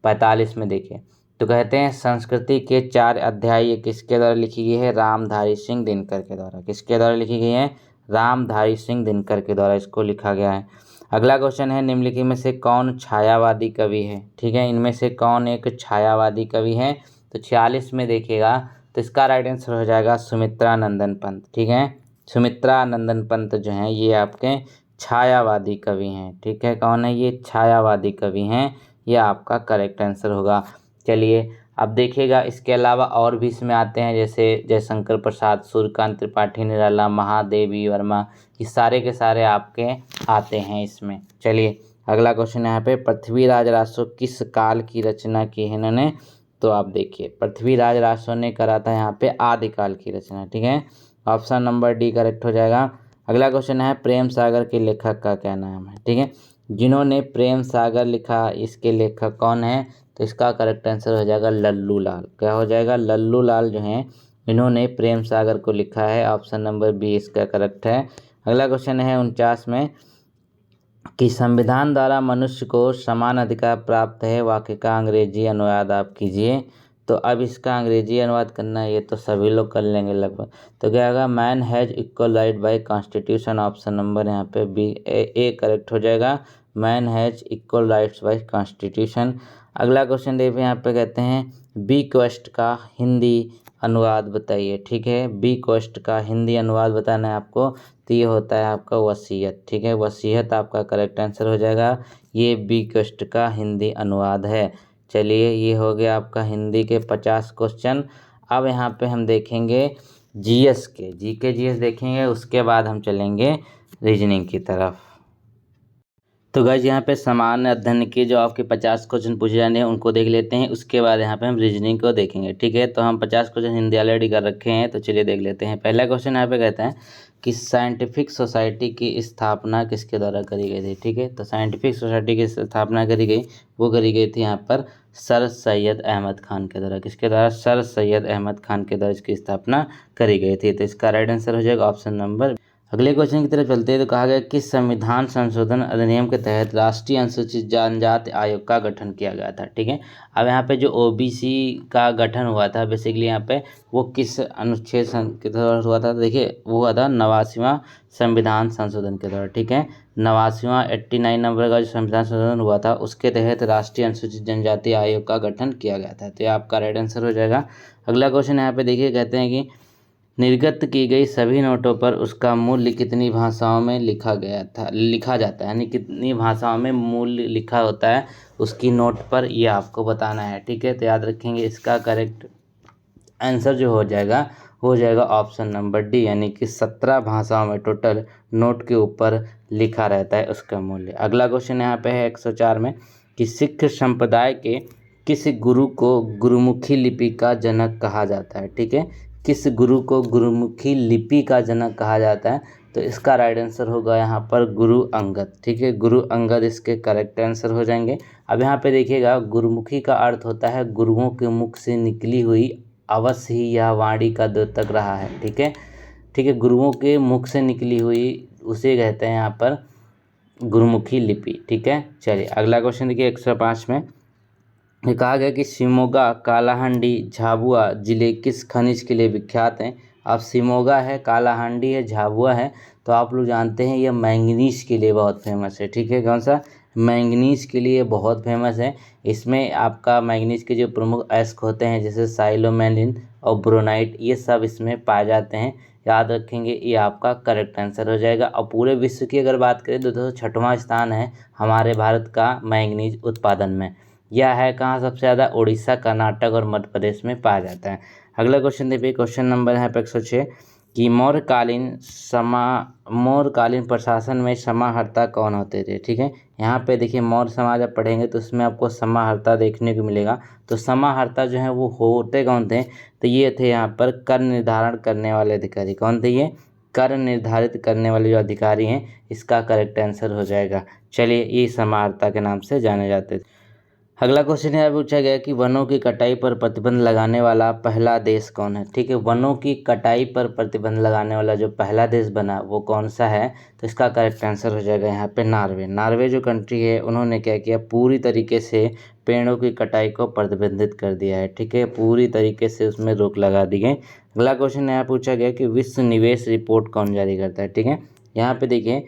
45 में देखिए, तो कहते हैं संस्कृति के 4 अध्याय ये किसके द्वारा लिखी गई है, रामधारी सिंह दिनकर के द्वारा। किसके द्वारा लिखी गई है, रामधारी सिंह दिनकर के द्वारा इसको लिखा गया है। अगला क्वेश्चन है निम्नलिखित में से कौन छायावादी कवि है, ठीक है, इनमें से कौन एक छायावादी कवि है। तो 46 में देखिएगा, तो इसका राइट आंसर हो जाएगा सुमित्रा नंदन पंत, ठीक है, सुमित्रा नंदन पंत जो हैं ये आपके छायावादी कवि हैं, ठीक है, कौन है ये, छायावादी कवि हैं, ये आपका करेक्ट आंसर होगा। चलिए अब देखिएगा इसके अलावा और भी इसमें आते हैं, जैसे जयशंकर प्रसाद, सूर्यकांत त्रिपाठी निराला, महादेवी वर्मा, ये सारे के सारे आपके आते हैं इसमें। चलिए अगला क्वेश्चन यहाँ पे पृथ्वीराज रासो किस काल की रचना की है इन्होंने, तो आप देखिए पृथ्वीराज रासो ने करा था यहाँ पे आदिकाल की रचना, ठीक है, ऑप्शन नंबर डी करेक्ट हो जाएगा। अगला क्वेश्चन है प्रेम सागर के लेखक का क्या नाम है, ठीक है, जिन्होंने प्रेम सागर लिखा इसके लेखक कौन है, तो इसका करेक्ट आंसर हो जाएगा लल्लू लाल। क्या हो जाएगा, लल्लू लाल जो हैं इन्होंने प्रेम सागर को लिखा है, ऑप्शन नंबर बी इसका करेक्ट है। अगला क्वेश्चन है 49 में कि संविधान द्वारा मनुष्य को समान अधिकार प्राप्त है, वाक्य का अंग्रेजी अनुवाद आप कीजिए। तो अब इसका अंग्रेजी अनुवाद करना है, ये तो सभी लोग कर लेंगे लगभग। तो क्या होगा, man has equal right bye constitution, option number यहाँ पे बी ए करेक्ट हो जाएगा, man has equal rights bye constitution. अगला क्वेश्चन देखिए यहाँ पे कहते हैं बी क्वेस्ट का हिंदी अनुवाद बताइए, ठीक है, बी क्वेस्ट का हिंदी अनुवाद बताना है आपको, तो ये होता है आपका वसीयत, ठीक है, वसीयत आपका करेक्ट आंसर हो जाएगा, ये बी क्वेस्ट का हिंदी अनुवाद है। चलिए ये हो गया आपका हिंदी के 50 क्वेश्चन। अब यहाँ पे हम देखेंगे जीएस के जीके जीएस देखेंगे, उसके बाद हम चलेंगे रीजनिंग की तरफ। तो गाइज यहाँ पे सामान्य अध्ययन के जो आपके 50 क्वेश्चन पूछे जाने हैं उनको देख लेते हैं, उसके बाद यहाँ पे हम रीजनिंग को देखेंगे। ठीक है, तो हम 50 क्वेश्चन हिंदी ऑलरेडी कर रखे हैं, तो चलिए देख लेते हैं। पहला क्वेश्चन यहाँ पे कहता है कि साइंटिफिक सोसाइटी की स्थापना किसके द्वारा करी गई थी। ठीक है, तो साइंटिफिक सोसाइटी की स्थापना करी गई, वो करी गई थी यहाँ पर सर सैयद अहमद खान के द्वारा। किसके द्वारा? सर सैयद अहमद खान के द्वारा इसकी स्थापना करी गई थी। तो इसका राइट आंसर हो जाएगा ऑप्शन नंबर। अगले क्वेश्चन की तरफ चलते हैं, तो कहा गया किस संविधान संशोधन अधिनियम के तहत राष्ट्रीय अनुसूचित जनजाति आयोग का गठन किया गया था। ठीक है, अब यहाँ पे जो ओबीसी का गठन हुआ था बेसिकली यहाँ पे वो किस अनुच्छेद के तहत हुआ था, तो देखिए वो हुआ था 89वां संविधान संशोधन के द्वारा। ठीक है, 89वां 89 नंबर का जो संविधान संशोधन हुआ था उसके तहत राष्ट्रीय अनुसूचित जनजाति आयोग का गठन किया गया था। तो ये आपका राइट आंसर हो जाएगा। अगला क्वेश्चन यहाँ पे देखिए, कहते हैं कि निर्गत की गई सभी नोटों पर उसका मूल्य कितनी भाषाओं में लिखा जाता है, यानी कितनी भाषाओं में मूल्य लिखा होता है उसकी नोट पर, ये आपको बताना है। ठीक है, तो याद रखेंगे इसका करेक्ट आंसर जो हो जाएगा ऑप्शन नंबर डी, यानी कि 17 भाषाओं में टोटल नोट के ऊपर लिखा रहता है उसका मूल्य। अगला क्वेश्चन यहाँ पे है 104 में कि सिख संप्रदाय के किस गुरु को गुरुमुखी लिपि का जनक कहा जाता है। ठीक है, किस गुरु को गुरुमुखी लिपि का जनक कहा जाता है, तो इसका राइट आंसर होगा यहाँ पर गुरु अंगद। ठीक है, गुरु अंगद इसके करेक्ट आंसर हो जाएंगे। अब यहाँ पे देखिएगा गुरुमुखी का अर्थ होता है गुरुओं के मुख से निकली हुई अवश्य ही यह वाणी का द्योतक रहा है। ठीक है, ठीक है, गुरुओं के मुख से निकली हुई उसे कहते हैं यहाँ पर गुरुमुखी लिपि। ठीक है, चलिए अगला क्वेश्चन देखिए 105 में ये कहा गया कि शिमोगा, कालाहांडी, झाबुआ जिले किस खनिज के लिए विख्यात हैं। अब शिमोगा है, कालाहांडी है, झाबुआ है, तो आप लोग जानते हैं ये मैंगनीज के लिए बहुत फेमस है। ठीक है, कौन सा? मैंगनीज के लिए बहुत फेमस है। इसमें आपका मैंगनीज के जो प्रमुख अयस्क होते हैं जैसे साइलोमेलिन और ब्रोनाइट, ये सब इसमें पाए जाते हैं। याद रखेंगे, ये आपका करेक्ट आंसर हो जाएगा। और पूरे विश्व की अगर बात करें तो 206वां स्थान है हमारे भारत का मैंगनीज उत्पादन में। यह है कहाँ सबसे ज़्यादा? उड़ीसा, कर्नाटक और मध्य प्रदेश में पाया जाता है। अगला क्वेश्चन देखिए, क्वेश्चन नंबर यहाँ पे 106 कि मौर्यकालीन प्रशासन में समाहर्ता कौन होते थे। ठीक है, यहाँ पे देखिए मौर्य समाज आप पढ़ेंगे तो उसमें आपको समाहर्ता देखने को मिलेगा। तो समाहर्ता जो है वो होते कौन थे, तो ये थे यहाँ पर कर निर्धारण करने वाले अधिकारी। कौन थे ये? कर निर्धारित करने वाले जो अधिकारी हैं, इसका करेक्ट आंसर हो जाएगा। चलिए, ये समाहर्ता के नाम से जाने जाते थे। अगला क्वेश्चन यहाँ पूछा गया कि वनों की कटाई पर प्रतिबंध लगाने वाला पहला देश कौन है। ठीक है, वनों की कटाई पर प्रतिबंध लगाने वाला जो पहला देश बना वो कौन सा है, तो इसका करेक्ट आंसर हो जाएगा यहाँ पे नॉर्वे। नॉर्वे जो कंट्री है उन्होंने क्या किया, पूरी तरीके से पेड़ों की कटाई को प्रतिबंधित कर दिया है। ठीक है, पूरी तरीके से उसमें रोक लगा दी गई। अगला क्वेश्चन यहाँ पूछा गया कि विश्व निवेश रिपोर्ट कौन जारी करता है। ठीक है, यहाँ पे देखिए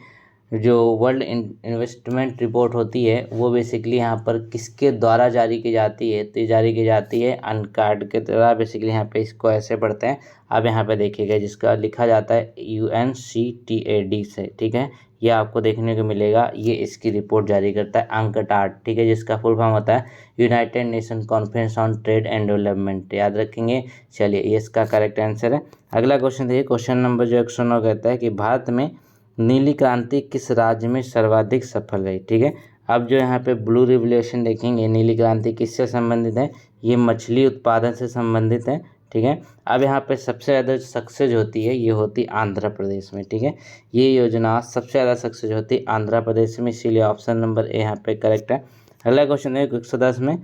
जो वर्ल्ड इन्वेस्टमेंट रिपोर्ट होती है वो बेसिकली यहाँ पर किसके द्वारा जारी की जाती है, तो ये जारी की जाती है अनकार्ड के द्वारा। बेसिकली यहाँ पे इसको ऐसे पढ़ते हैं, अब यहाँ पे देखिएगा जिसका लिखा जाता है UNCTAD से। ठीक है, ये आपको देखने को मिलेगा, ये इसकी रिपोर्ट जारी करता है अंकटाड। ठीक है, जिसका फुल फॉर्म होता है United nation conference on trade and development. याद रखेंगे। चलिए, ये इसका करेक्ट आंसर है। अगला क्वेश्चन देखिए, क्वेश्चन नंबर जो 109 कहता है कि भारत में नीली क्रांति किस राज्य में सर्वाधिक सफल रही। ठीक है, अब जो यहाँ पे ब्लू रिवोल्यूशन देखेंगे, नीली क्रांति किससे संबंधित है, ये मछली उत्पादन से संबंधित है। ठीक है, अब यहाँ पे सबसे ज़्यादा सक्सेस होती है ये होती आंध्र प्रदेश में। ठीक है, ये योजना सबसे ज़्यादा सक्सेस होती है आंध्र प्रदेश में, इसीलिए ऑप्शन नंबर ए यहाँ पे करेक्ट है। अगला क्वेश्चन है 110 में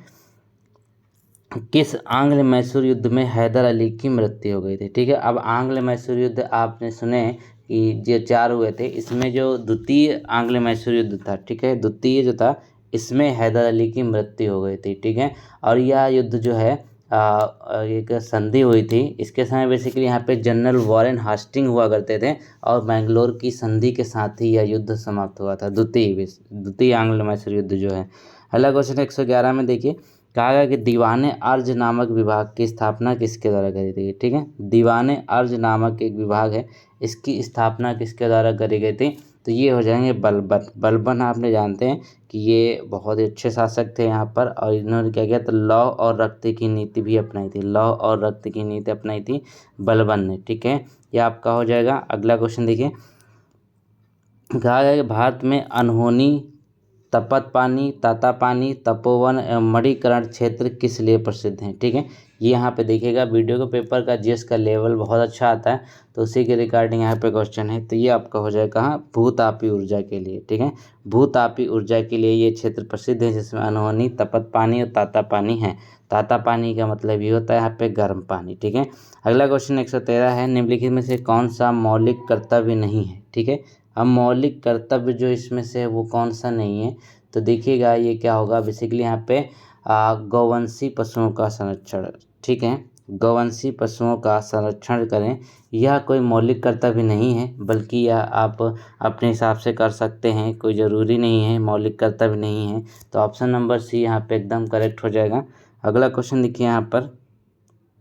किस आंग्ल मैसूर युद्ध में हैदर अली की मृत्यु हो गई थी। ठीक है, अब आंग्ल मैसूर युद्ध आपने सुने कि जो 4 हुए थे, इसमें जो द्वितीय आंग्ल मैसूर युद्ध था, ठीक है, द्वितीय जो था इसमें हैदर अली की मृत्यु हो गई थी। ठीक है, और यह युद्ध जो है एक संधि हुई थी। इसके समय बेसिकली यहाँ पे जनरल वॉरेन हास्टिंग हुआ करते थे और मैंगलोर की संधि के साथ ही यह युद्ध समाप्त हुआ था, द्वितीय आंग्ल मैसूर युद्ध जो है। अगला क्वेश्चन 111 में देखिए, कहा गया कि दीवाने अर्ज नामक विभाग की स्थापना किसके द्वारा करी थी। ठीक है, दीवाने अर्ज नामक एक विभाग है, इसकी स्थापना किसके द्वारा करी गई थी, तो ये हो जाएंगे बलबन। बलबन आपने जानते हैं कि ये बहुत ही अच्छे शासक थे यहाँ पर, और इन्होंने क्या किया, तो लौ और रक्त की नीति भी अपनाई थी। लौ और रक्त की नीति अपनाई थी बलबन ने। ठीक है, ये आपका हो जाएगा। अगला क्वेश्चन देखिए, कहा गया कि भारत में अनहोनी, तपत पानी, ताता पानी, तपोवन एवं मणिकरण क्षेत्र किस लिए प्रसिद्ध हैं। ठीक है, ये यहाँ पे देखिएगा, वीडियो के पेपर का जीएस का लेवल बहुत अच्छा आता है, तो उसी के रिगार्डिंग यहाँ पे क्वेश्चन है। तो ये आपका हो जाएगा कहाँ, भूतापी ऊर्जा के लिए। ठीक है, भूतापी ऊर्जा के लिए ये क्षेत्र प्रसिद्ध है, जिसमें अनहोनी, तपत पानी और ताता पानी है। ताता पानी का मतलब ये होता है यहाँ पे गर्म पानी। ठीक है, अगला क्वेश्चन 113 है, निम्नलिखित में से कौन सा मौलिक कर्तव्य नहीं है। ठीक है, अब मौलिक कर्तव्य जो इसमें से है वो कौन सा नहीं है, तो देखिएगा ये क्या होगा, बेसिकली यहाँ पे गौवंशी पशुओं का संरक्षण। ठीक है, गौवंशी पशुओं का संरक्षण करें, यह कोई मौलिक कर्तव्य नहीं है, बल्कि यह आप अपने हिसाब से कर सकते हैं, कोई ज़रूरी नहीं है, मौलिक कर्तव्य नहीं है। तो ऑप्शन नंबर सी यहाँ पे एकदम करेक्ट हो जाएगा। अगला क्वेश्चन देखिए यहाँ पर,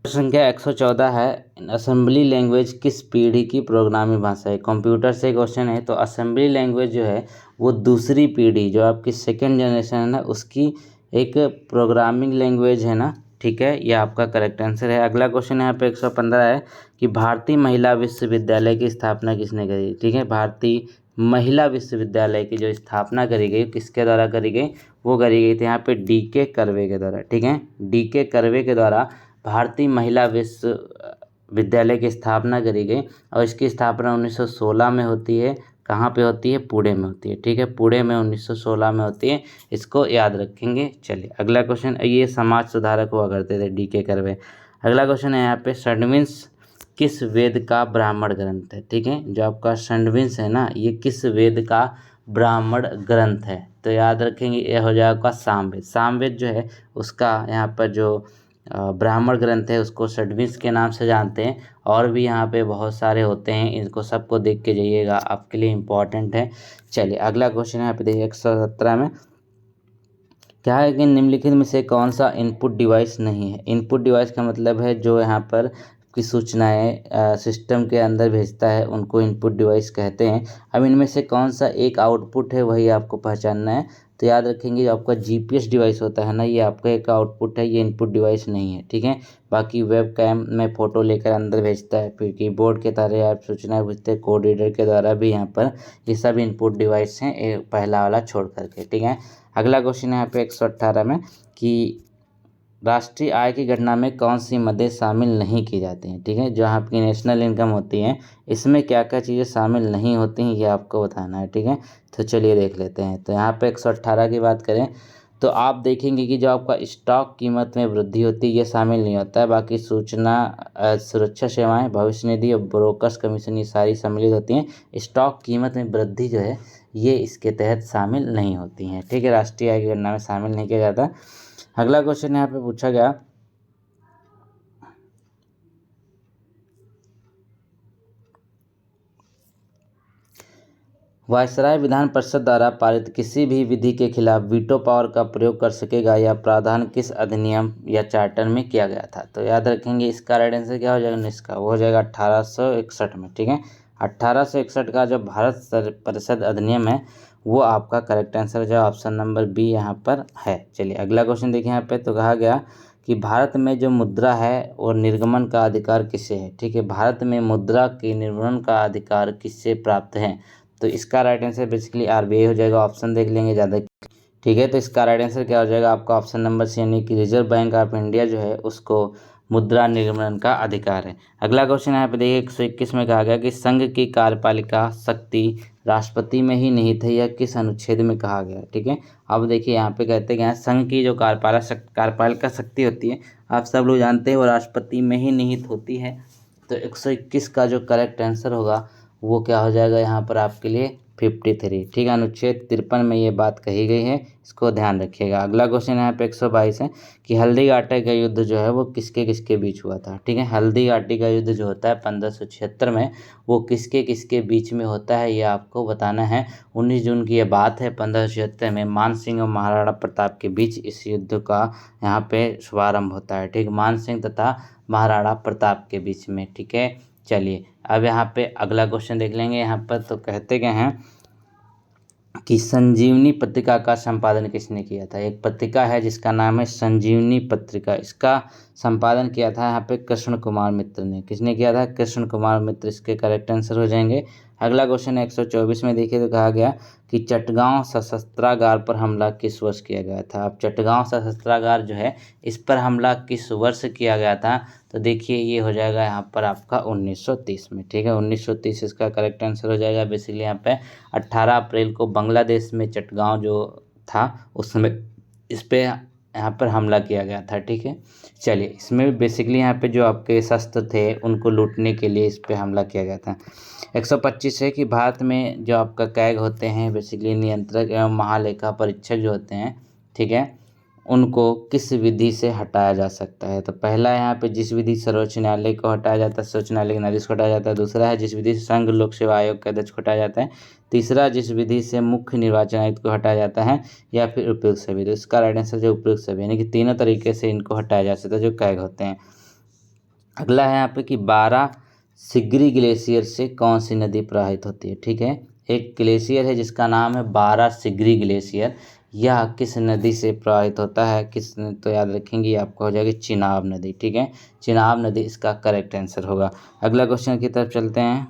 संख्या 114 है, असेंबली लैंग्वेज किस पीढ़ी की प्रोग्रामिंग भाषा है। कंप्यूटर से क्वेश्चन है, तो असेंबली लैंग्वेज जो है वो दूसरी पीढ़ी, जो आपकी सेकेंड जनरेशन है ना, उसकी एक प्रोग्रामिंग लैंग्वेज है ना। ठीक है, ये आपका करेक्ट आंसर है। अगला क्वेश्चन यहाँ पे 115 है कि भारतीय महिला विश्वविद्यालय की स्थापना किसने करी। ठीक है, भारतीय महिला विश्वविद्यालय की जो स्थापना करी गई, किसके द्वारा करी गई, वो करी गई थी यहाँ पे डीके कर्वे के द्वारा। ठीक है, डीके कर्वे के द्वारा भारतीय महिला विश्वविद्यालय की स्थापना करी गई, और इसकी स्थापना 1916 में होती है। कहाँ पे होती है, पुणे में होती है। ठीक है, पुणे में 1916 में होती है, इसको याद रखेंगे। चलिए अगला क्वेश्चन, ये समाज सुधारक हुआ करते थे डीके कर्वे। अगला क्वेश्चन है यहाँ पे, षड्विंश किस वेद का ब्राह्मण ग्रंथ है। ठीक है, जो आपका षड्विंश है ना, ये किस वेद का ब्राह्मण ग्रंथ है, तो याद रखेंगे ये हो जाएगा सामवेद। सामवेद जो है उसका यहाँ पर जो ब्राह्मण ग्रंथ है उसको षड्विंश के नाम से जानते हैं, और भी यहाँ पे बहुत सारे होते हैं, इनको सबको देख के जाइएगा, आपके लिए इम्पोर्टेंट है। चलिए अगला क्वेश्चन यहाँ पे देखिए 117 में, क्या है कि निम्नलिखित में से कौन सा इनपुट डिवाइस नहीं है। इनपुट डिवाइस का मतलब है जो यहाँ पर की सूचनाएं सिस्टम के अंदर भेजता है, उनको इनपुट डिवाइस कहते हैं। अब इनमें से कौन सा एक आउटपुट है, वही आपको पहचानना है। तो याद रखेंगे, जो आपका जीपीएस डिवाइस होता है ना, ये आपका एक आउटपुट है, ये इनपुट डिवाइस नहीं है। ठीक है, बाकी वेब कैम में फ़ोटो लेकर अंदर भेजता है, फिर कीबोर्ड के तरह आप सूचनाएं भेजते हैं, कोड रीडर के द्वारा भी यहाँ पर, ये सब इनपुट डिवाइस हैं, पहला वाला छोड़ करके। ठीक है, अगला क्वेश्चन है यहाँ पे 118 में कि राष्ट्रीय आय की गणना में कौन सी मदें शामिल नहीं की जाती हैं। ठीक है, जो आपकी नेशनल इनकम होती है, इसमें क्या क्या चीज़ें शामिल नहीं होती हैं, ये आपको बताना है। ठीक है, तो चलिए देख लेते हैं। तो यहाँ पे 118 की बात करें तो आप देखेंगे कि जो आपका स्टॉक कीमत में वृद्धि होती है, ये शामिल नहीं होता है। बाकी सूचना सुरक्षा सेवाएं, भविष्य निधि और ब्रोकर्स कमीशन, ये सारी सम्मिलित होती हैं। स्टॉक कीमत में वृद्धि जो है ये इसके तहत शामिल नहीं होती हैं। ठीक है, राष्ट्रीय आय की गणना में शामिल नहीं किया जाता। अगला क्वेश्चन यहाँ पे पूछा गया, वायसराय विधान परिषद द्वारा पारित किसी भी विधि के खिलाफ वीटो पावर का प्रयोग कर सकेगा, यह प्रावधान किस अधिनियम या चार्टर में किया गया था। तो याद रखेंगे, इसका राइट आंसर क्या हो जाएगा, इसका वो हो जाएगा 1861 में। ठीक है, 1861 का जो भारत परिषद अधिनियम है वो आपका करेक्ट आंसर जो ऑप्शन नंबर बी यहाँ पर है। चलिए अगला क्वेश्चन देखिए यहाँ पे, तो कहा गया कि भारत में जो मुद्रा है और निर्गमन का अधिकार किससे है। ठीक है, भारत में मुद्रा के निर्गमन का अधिकार किससे प्राप्त है, तो इसका राइट आंसर बेसिकली आरबीआई हो जाएगा। ऑप्शन देख लेंगे ज़्यादा। ठीक है, तो इसका राइट आंसर क्या हो जाएगा आपका ऑप्शन नंबर सी, यानी कि रिजर्व बैंक ऑफ इंडिया जो है उसको मुद्रा निर्गमन का अधिकार है। अगला क्वेश्चन यहाँ पे देखिए 121 में कहा गया कि संघ की कार्यपालिका शक्ति राष्ट्रपति में ही निहित है, यह किस अनुच्छेद में कहा गया। ठीक है, अब देखिए यहाँ पे कहते हैं संघ की जो कार्यपालिका शक्ति होती है, आप सब लोग जानते हैं वो राष्ट्रपति में ही निहित होती है। तो 121 का जो करेक्ट आंसर होगा वो क्या हो जाएगा यहाँ पर आपके लिए 53। ठीक है, अनुच्छेद 53 में ये बात कही गई है, इसको ध्यान रखिएगा। अगला क्वेश्चन यहाँ पे 122 है कि हल्दी घाटी का युद्ध जो है वो किसके किसके बीच हुआ था। ठीक है, हल्दी घाटी का युद्ध जो होता है 1576 में, वो किसके किसके बीच में होता है, ये आपको बताना है। 19 जून की ये बात है, 1576 में मान सिंह और महाराणा प्रताप के बीच इस युद्ध का यहाँ पे शुभारंभ होता है। ठीक, मान सिंह तथा महाराणा प्रताप के बीच में। ठीक है, चलिए अब यहाँ पे अगला क्वेश्चन देख लेंगे। यहाँ पर तो कहते गए हैं कि संजीवनी पत्रिका का संपादन किसने किया था। एक पत्रिका है जिसका नाम है संजीवनी पत्रिका, इसका संपादन किया था यहाँ पे कृष्ण कुमार मित्र ने। किसने किया था? कृष्ण कुमार मित्र इसके करेक्ट आंसर हो जाएंगे। अगला क्वेश्चन है 124 में देखिए तो कहा गया कि चटगांव सशस्त्रागार पर हमला किस वर्ष किया गया था। अब चटगांव सशस्त्रागार जो है इस पर हमला किस वर्ष किया गया था, तो देखिए ये हो जाएगा यहाँ पर आपका 1930 में। ठीक है, 1930 इसका करेक्ट आंसर हो जाएगा। बेसिकली यहाँ पे 18 अप्रैल को बांग्लादेश में चटगांव जो था उसमें इस पे यहाँ पर हमला किया गया था। ठीक है, चलिए इसमें बेसिकली यहाँ पे जो आपके शस्त्र थे उनको लूटने के लिए इस पे हमला किया गया था। 125 है कि भारत में जो आपका कैग होते हैं बेसिकली नियंत्रक एवं महालेखा परीक्षक जो होते हैं, ठीक है, उनको किस विधि से हटाया जा सकता है। तो पहला यहाँ पे जिस विधि सर्वोच्च न्यायालय को हटाया जाता है, सर्वोच्च न्यायालय के न्यायाधीश को हटाया जाता है। दूसरा है जिस विधि से संघ लोक सेवा आयोग के अध्यक्ष को हटाया जाता है। तीसरा जिस विधि से मुख्य निर्वाचन आयुक्त को हटाया जाता है, या फिर उपयुक्त सभी। तो इसका राइट आंसर जो उपयुक्त सभी, यानी कि तीनों तरीके से इनको हटाया जा सकता है जो कैग होते हैं। अगला है यहाँ पे कि 12 सिगरी ग्लेशियर से कौन सी नदी प्रवाहित होती है। ठीक है, एक ग्लेशियर है जिसका नाम है 12 सिगरी ग्लेशियर, यह किस नदी से प्रवाहित होता है, किस, तो याद रखेंगे आपको हो जाएगी चिनाब नदी। ठीक है, चिनाब नदी इसका करेक्ट आंसर होगा। अगला क्वेश्चन की तरफ चलते हैं।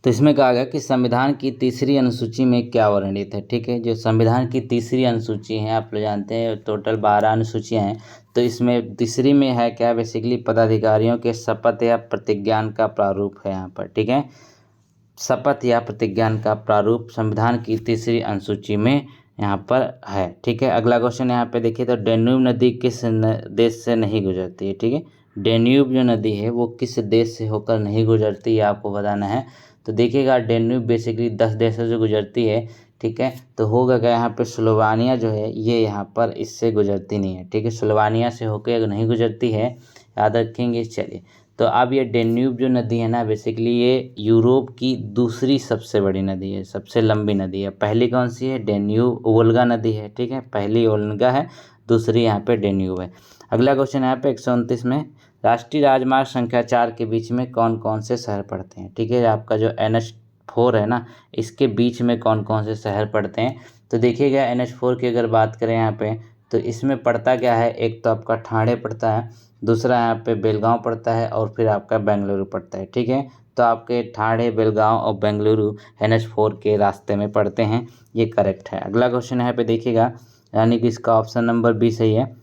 तो इसमें कहा गया कि संविधान की तीसरी अनुसूची में क्या वर्णित है। ठीक है, जो संविधान की तीसरी अनुसूची है, आप लोग जानते हैं टोटल 12 अनुसूचियाँ हैं, तो इसमें तीसरी में है क्या, बेसिकली पदाधिकारियों के शपथ या प्रतिज्ञान का प्रारूप है यहाँ पर। ठीक है, शपथ या प्रतिज्ञान का प्रारूप संविधान की तीसरी अनुसूची में यहाँ पर है। ठीक है, अगला क्वेश्चन यहाँ पे देखिए तो डेन्यूब नदी किस देश से नहीं गुजरती है। ठीक है, डेन्यूब जो नदी है वो किस देश से होकर नहीं गुजरती है आपको बताना है। तो देखिएगा डेन्यूब बेसिकली 10 देशों से गुजरती है। ठीक है, तो होगा क्या यहाँ पे स्लोवानिया जो है ये यहाँ पर इससे गुजरती नहीं है। ठीक है, स्लोवानिया से होकर अगर नहीं गुजरती है, याद रखेंगे। चलिए, तो अब ये डेन्यूब जो नदी है ना बेसिकली ये यूरोप की दूसरी सबसे बड़ी नदी है, सबसे लंबी नदी है। पहली कौन सी है? डेन्यूब वोल्गा नदी है। ठीक है, पहली वोल्गा है, दूसरी यहाँ पे डेन्यूब है। अगला क्वेश्चन यहाँ पे 129 में राष्ट्रीय राजमार्ग संख्या 4 के बीच में कौन कौन से शहर पड़ते हैं। ठीक है, आपका जो NH4 है ना इसके बीच में कौन कौन से शहर पड़ते हैं। तो देखिएगा NH4 की अगर बात करें यहाँ पे तो इसमें पड़ता क्या है, एक तो आपका ठाणे पड़ता है, दूसरा यहाँ पे बेलगांव पड़ता है, और फिर आपका बेंगलुरु पड़ता है। ठीक है, तो आपके ठाणे, बेलगांव और बेंगलुरु NH4 के रास्ते में पड़ते हैं, ये करेक्ट है। अगला क्वेश्चन यहाँ पे देखिएगा, यानी कि इसका ऑप्शन नंबर बी सही है।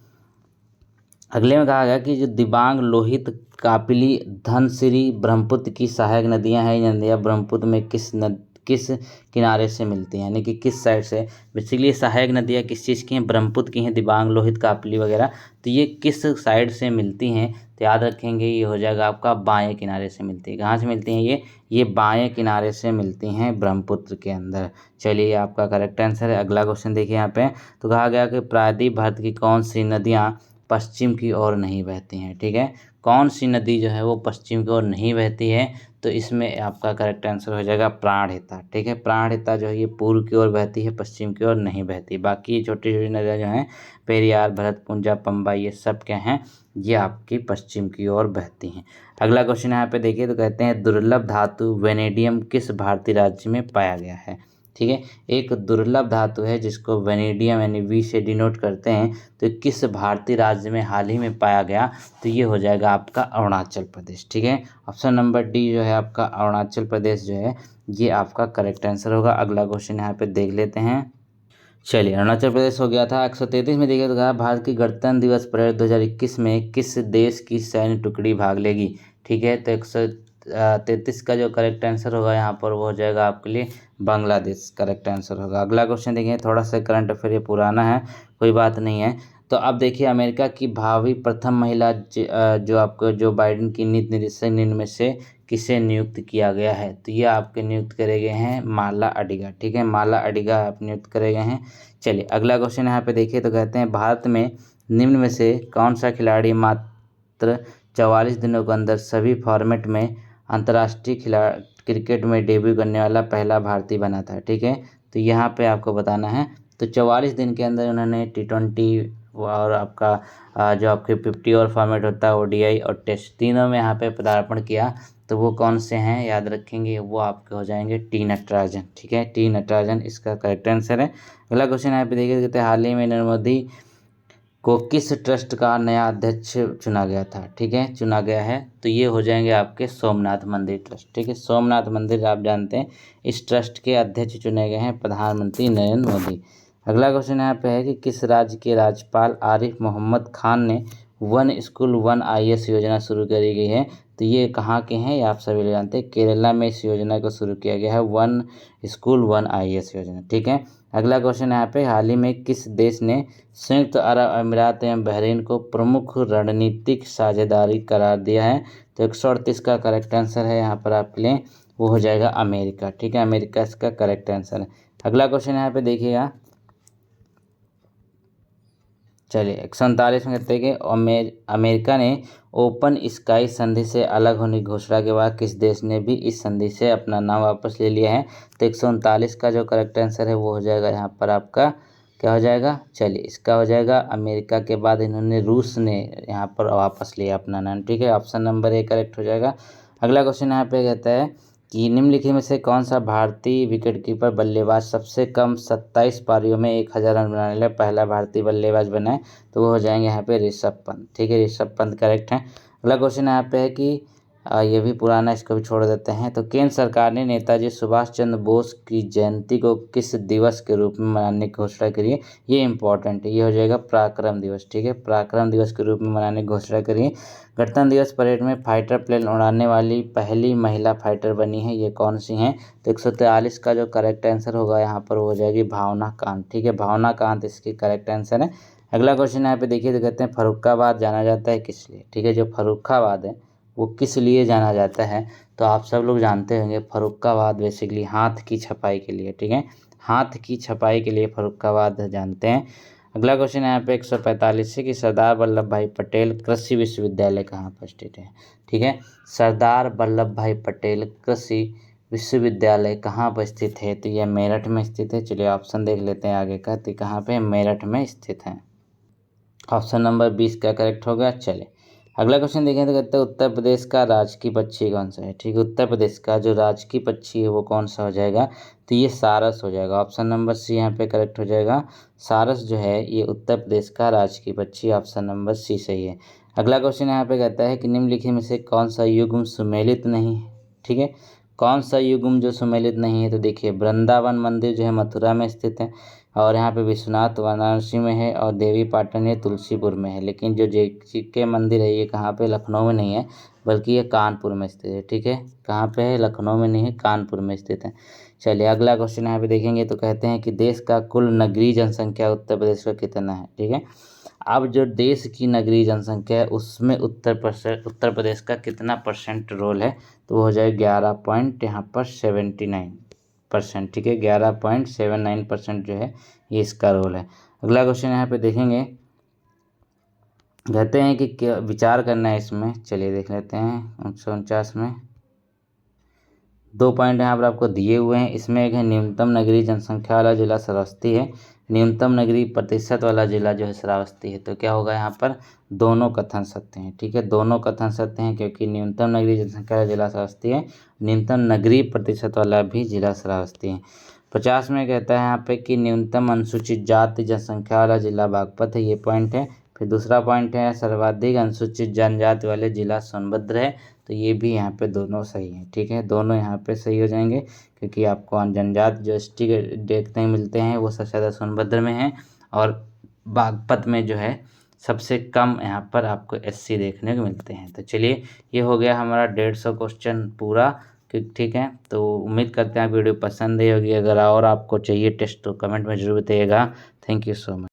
अगले में कहा गया कि जो दिबांग, लोहित, कापिली, धनसिरी, ब्रह्मपुत्र की सहायक नदियां हैं, ये नदियाँ ब्रह्मपुत्र में किस किनारे से मिलती हैं, यानी कि किस साइड से। बेसिकली सहायक नदियाँ किस चीज़ की हैं? ब्रह्मपुत्र की हैं, दिबांग, लोहित, कापिली वगैरह। तो ये किस साइड से मिलती हैं, तो याद रखेंगे ये हो जाएगा आपका बाएं किनारे से मिलती है। कहाँ से मिलती हैं ये बाएं किनारे से मिलती हैं ब्रह्मपुत्र के अंदर। चलिए आपका करेक्ट आंसर है। अगला क्वेश्चन देखिए यहाँ पे, तो कहा गया कि प्रायद्वीप भारत की कौन सी नदियाँ पश्चिम की ओर नहीं बहती हैं। ठीक है, कौन सी नदी जो है वो पश्चिम की ओर नहीं बहती है, तो इसमें आपका करेक्ट आंसर हो जाएगा प्राणहिता। ठीक है, प्राणहिता जो है ये पूर्व की ओर बहती है, पश्चिम की ओर नहीं बहती। बाकी छोटी छोटी नदियाँ जो हैं पेरियार, भरतपुंजा, पंबा, ये सब क्या हैं, ये आपकी पश्चिम की ओर बहती हैं। अगला क्वेश्चन यहाँ पे देखिए तो कहते हैं दुर्लभ धातु वेनेडियम किस भारतीय राज्य में पाया गया है। ठीक है, एक दुर्लभ धातु है जिसको वेनेडियम यानी वी से डिनोट करते हैं, तो किस भारतीय राज्य में हाल ही में पाया गया, तो ये हो जाएगा आपका अरुणाचल प्रदेश। ठीक है, ऑप्शन नंबर डी जो है आपका अरुणाचल प्रदेश जो है ये आपका करेक्ट आंसर होगा। अगला क्वेश्चन यहाँ पे देख लेते हैं। चलिए, अरुणाचल प्रदेश हो गया था। 133 में देखिए तो कहा भारत की गणतंत्र दिवस परेड 2021 में किस देश की सैन्य टुकड़ी भाग लेगी। ठीक है, तो 133 का जो करेक्ट आंसर होगा यहाँ पर वो हो जाएगा आपके लिए बांग्लादेश, करेक्ट आंसर होगा। अगला क्वेश्चन देखिए, थोड़ा सा करंट अफेयर ये पुराना है, कोई बात नहीं है। तो अब देखिए अमेरिका की भावी प्रथम महिला जो आपको जो बाइडेन की नीति निदेशक में से किसे नियुक्त किया गया है, तो ये आपके नियुक्त करे गए हैं माला अडिगा। ठीक है, माला अडिगा आप नियुक्त करे गए हैं। चलिए अगला क्वेश्चन यहाँ पे देखिए तो कहते हैं भारत में निम्न में से कौन सा खिलाड़ी मात्र 44 दिनों के अंदर सभी फॉर्मेट में अंतर्राष्ट्रीय क्रिकेट में डेब्यू करने वाला पहला भारतीय बना था। ठीक है, तो यहाँ पे आपको बताना है, तो 44 दिन के अंदर उन्होंने T20 और आपका जो आपके 50 ओवर फॉर्मेट होता है ODI और टेस्ट, तीनों में यहाँ पे पदार्पण किया। तो वो कौन से हैं याद रखेंगे, वो आपके हो जाएंगे टी नटराजन। ठीक है, टी नटराजन इसका करेक्ट आंसर है। अगला क्वेश्चन यहाँ पे देखिए, कहते हैं हाल ही में नरेंद्र मोदी को किस ट्रस्ट का नया अध्यक्ष चुना गया था। ठीक है, चुना गया है, तो ये हो जाएंगे आपके सोमनाथ मंदिर ट्रस्ट। ठीक है, सोमनाथ मंदिर आप जानते हैं, इस ट्रस्ट के अध्यक्ष चुने गए हैं प्रधानमंत्री नरेंद्र मोदी। अगला क्वेश्चन यहाँ पे है कि किस राज्य के राज्यपाल आरिफ मोहम्मद खान ने वन स्कूल वन IAS योजना शुरू करी गई है। तो ये कहाँ के हैं, ये आप सभी लोग जानते हैं, केरला में इस योजना को शुरू किया गया है, वन स्कूल वन IAS योजना। ठीक है, अगला क्वेश्चन यहाँ पे, हाल ही में किस देश ने संयुक्त अरब अमीरात एवं बहरीन को प्रमुख रणनीतिक साझेदारी करार दिया है। तो 138 का करेक्ट आंसर है यहाँ पर आपके लिए, वो हो जाएगा अमेरिका। ठीक है, अमेरिका इसका करेक्ट आंसर है। अगला क्वेश्चन यहाँ पे देखिएगा, चलिए 147 में कहते हैं कि अमेरिका ने ओपन स्काई संधि से अलग होने की घोषणा के बाद किस देश ने भी इस संधि से अपना नाम वापस ले लिया है। तो 139 का जो करेक्ट आंसर है वो हो जाएगा यहाँ पर आपका क्या हो जाएगा, चलिए इसका हो जाएगा अमेरिका के बाद इन्होंने रूस ने यहाँ पर वापस लिया अपना नाम। ठीक है, ऑप्शन नंबर A करेक्ट हो जाएगा। अगला क्वेश्चन यहाँ पे कहता है कि निम्नलिखित में से कौन सा भारतीय विकेटकीपर बल्लेबाज सबसे कम 27 पारियों में 1000 रन बनाने वाला पहला भारतीय बल्लेबाज बना है। तो वो हो जाएंगे यहाँ पे ऋषभ पंत। ठीक है, ऋषभ पंत करेक्ट है। अगला क्वेश्चन यहाँ पे है कि ये भी पुराना, इसको भी छोड़ देते हैं। तो केंद्र सरकार ने नेताजी सुभाष चंद्र बोस की जयंती को किस दिवस के रूप में मनाने की घोषणा करी है। ये इंपॉर्टेंट है, ये हो जाएगा पराक्रम दिवस। ठीक है, पराक्रम दिवस के रूप में मनाने की घोषणा करी है। गणतंत्र दिवस परेड में फाइटर प्लेन उड़ाने वाली पहली महिला फाइटर बनी है, ये कौन सी हैं। तो 143 का जो करेक्ट आंसर होगा यहाँ पर हो जाएगी भावना कांत। ठीक है, भावना कांत इसकी करेक्ट आंसर है। अगला क्वेश्चन यहाँ पे देखिए, तो कहते हैं फर्रुखाबाद जाना जाता है किस लिए। ठीक है, जो फर्रुखाबाद है वो किस लिए जाना जाता है। तो आप सब लोग जानते होंगे, फर्रुखाबाद बेसिकली हाथ की छपाई के लिए। ठीक है, हाथ की छपाई के लिए फर्रुखाबाद जानते हैं। अगला क्वेश्चन यहाँ पे 145 है कि सरदार वल्लभ भाई पटेल कृषि विश्वविद्यालय कहाँ पर स्थित है। ठीक है, सरदार वल्लभ भाई पटेल कृषि विश्वविद्यालय कहाँ पर स्थित है। तो यह मेरठ में स्थित है। चलिए ऑप्शन देख लेते हैं आगे का, तो कहाँ पे, मेरठ में स्थित है। ऑप्शन नंबर 20 का करेक्ट होगा। चले अगला क्वेश्चन देखें, तो कहते हैं उत्तर प्रदेश का राजकीय पक्षी कौन सा है। ठीक है, उत्तर प्रदेश का जो राजकीय पक्षी है वो कौन सा हो जाएगा। तो ये सारस हो जाएगा। ऑप्शन नंबर C यहाँ पे करेक्ट हो जाएगा। सारस जो है ये उत्तर प्रदेश का राजकीय पक्षी, ऑप्शन नंबर C सही है। अगला क्वेश्चन यहाँ पे कहता है कि निम्नलिखित में से कौन सा युग्म सुमेलित नहीं है। ठीक है, कौन सा युग्म जो सुमेलित नहीं है। तो देखिए, वृंदावन मंदिर जो है मथुरा में स्थित है, और यहाँ पे विश्वनाथ वाराणसी में है, और देवी पाटन ये तुलसीपुर में है। लेकिन जो JK मंदिर है ये कहाँ पे, लखनऊ में नहीं है, बल्कि ये कानपुर में स्थित है। ठीक है, कहाँ पे है, लखनऊ में नहीं है, कानपुर में स्थित है। चलिए अगला क्वेश्चन यहाँ पे देखेंगे, तो कहते हैं कि देश का कुल नगरीय जनसंख्या उत्तर प्रदेश का कितना है। ठीक है, अब जो देश की नगरीय जनसंख्या है उसमें उत्तर प्रदेश का कितना % रोल है। तो वो हो जाए 11 यहाँ पर 79%। ठीक है, 11.79% जो है ये इसका रोल है। अगला क्वेश्चन यहाँ पे देखेंगे, कहते हैं कि क्या विचार करना है इसमें। चलिए देख लेते हैं 149 में 2 पॉइंट यहाँ पर आपको दिए हुए हैं। इसमें एक है न्यूनतम नगरीय जनसंख्या वाला जिला श्रावस्ती है, न्यूनतम नगरीय प्रतिशत वाला जिला जो है श्रावस्ती है। तो क्या होगा यहाँ पर, दोनों कथन सत्य हैं। ठीक है, दोनों कथन सत्य हैं, क्योंकि न्यूनतम नगरीय जनसंख्या वाला जिला श्रावस्ती है, न्यूनतम नगरीय प्रतिशत वाला भी जिला श्रावस्ती है। 50 में कहता है यहाँ पे कि न्यूनतम अनुसूचित जाति जनसंख्या वाला जिला बागपत है, ये पॉइंट है। फिर दूसरा पॉइंट है सर्वाधिक अनुसूचित जनजाति वाले जिला सोनभद्र है। तो ये भी यहाँ पे दोनों सही है। ठीक है, दोनों यहाँ पे सही हो जाएंगे, क्योंकि आपको जनजाति जो ST के देखने मिलते हैं वो सबसे ज़्यादा सोनभद्र में है, और बागपत में जो है सबसे कम यहाँ पर आपको SC देखने को मिलते हैं। तो चलिए ये हो गया हमारा 150 क्वेश्चन पूरा। ठीक है, तो उम्मीद करते हैं वीडियो पसंद आई होगी। अगर और आपको चाहिए टेस्ट तो कमेंट में जरूर बताइएगा। Thank you so much.